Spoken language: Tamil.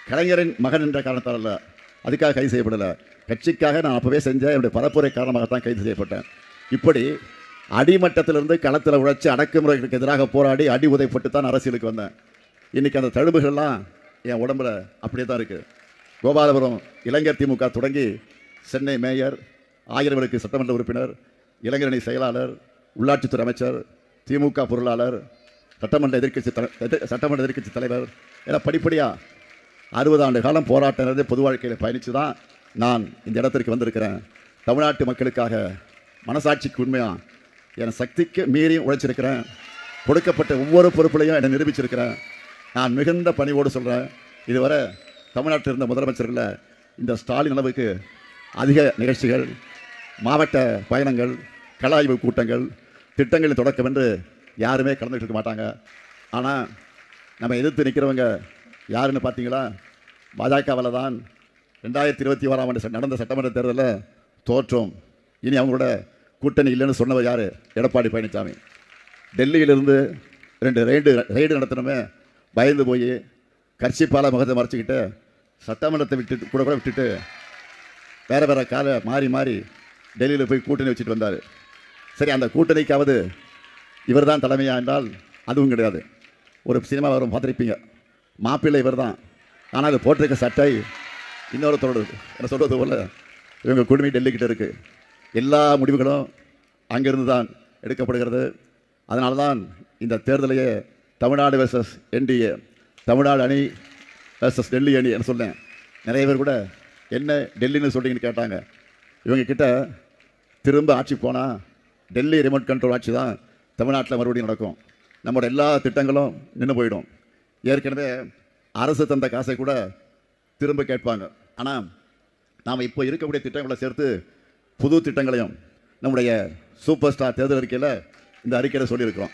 கலைஞரின் மகன் என்ற காரணத்தால் அல்ல, அதுக்காக கைது செய்யப்படலை. கட்சிக்காக நான் அப்போவே செஞ்ச என்னுடைய பரப்புரை காரணமாகத்தான் கைது செய்யப்பட்டேன். இப்படி அடிமட்டத்திலிருந்து களத்தில் உழைச்சி அடக்குமுறைகளுக்கு எதிராக போராடி அடி உதைப்பட்டு தான் அரசியலுக்கு வந்தேன். இன்றைக்கி அந்த தழும்புகள்லாம் என் உடம்புல அப்படியே தான் இருக்குது. கோபாலபுரம் இளைஞர் திமுக தொடங்கி சென்னை மேயர், 1000 விளக்கு சட்டமன்ற உறுப்பினர், இளைஞரணி செயலாளர், உள்ளாட்சித்துறை அமைச்சர், திமுக பொருளாளர், சட்டமன்ற எதிர்க்கட்சி தலைவர் என படிப்படியாக 60 ஆண்டு காலம் போராட்டம் நிறைந்த பொது வாழ்க்கையில் பயணித்து தான் நான் இந்த இடத்திற்கு வந்திருக்கிறேன். தமிழ்நாட்டு மக்களுக்காக மனசாட்சிக்கு உண்மையாக என் சக்திக்கு மீறி உழைச்சிருக்கிறேன். கொடுக்கப்பட்ட ஒவ்வொரு பொறுப்புலையும் என்னை நிரூபிச்சிருக்கிறேன். நான் மிகுந்த பணிவோடு சொல்கிறேன், இதுவரை தமிழ்நாட்டில் இருந்த முதலமைச்சர்களில் இந்த ஸ்டாலின் அளவுக்கு அதிக நிகழ்ச்சிகள், மாவட்ட பயணங்கள், கள ஆய்வு கூட்டங்கள், திட்டங்களின் தொடக்கம் என்று யாருமே கலந்துக்கிட்டு இருக்க மாட்டாங்க. ஆனால் நம்ம எதிர்த்து நிற்கிறவங்க யாருன்னு பார்த்தீங்களா? பாஜகவில் தான் 2021ஆம் ஆண்டு நடந்த சட்டமன்ற தேர்தலில் தோற்றோம். இனி அவங்களோட கூட்டணி இல்லைன்னு சொன்னவர் யார்? எடப்பாடி பழனிசாமி. டெல்லியிலிருந்து 2 ரெய்டு நடத்தினமே பயந்து போய் கர்ச்சிப்பால் முகத்தை மறைச்சிக்கிட்டு சட்டமன்றத்தை கூட விட்டுட்டு வேறு காலை மாறி டெல்லியில் போய் கூட்டணி வச்சுட்டு வந்தார். சரி, அந்த கூட்டணிக்காவது இவர் தான் தலைமையா என்றால் அதுவும் கிடையாது. ஒரு சினிமா வரும் பார்த்துருப்பீங்க, மாப்பிள்ளை இவர் தான், ஆனால் அது போட்டிருக்க சட்டை இன்னொருத்தரோடு என்ன சொல்கிறது போல் இவங்க குடுமி டெல்லிக்கிட்ட இருக்குது. எல்லா முடிவுகளும் அங்கிருந்து தான் எடுக்கப்படுகிறது. அதனால தான் இந்த தேர்தலையே தமிழ்நாடு வெர்சஸ் என்டிஏ, தமிழ்நாடு அணி வெர்சஸ் டெல்லி அணி என்று சொன்னேன். நிறைய பேர் கூட என்ன டெல்லின்னு சொல்கிறீங்கன்னு கேட்டாங்க. இவங்க கிட்ட திரும்ப ஆட்சி போனால் டெல்லி ரிமோட் கண்ட்ரோல் ஆட்சி தான் தமிழ்நாட்டில் மறுபடியும் நடக்கும். நம்மளோட எல்லா திட்டங்களும் நின்று போயிடும். ஏற்கனவே அரசு தந்த காசை கூட திரும்ப கேட்பாங்க. ஆனால் நாம் இப்போ இருக்கக்கூடிய திட்டங்களை சேர்த்து புது திட்டங்களையும் நம்முடைய சூப்பர் ஸ்டார் தேர்தல் அறிக்கையில் இந்த அறிக்கையில் சொல்லியிருக்கிறோம்.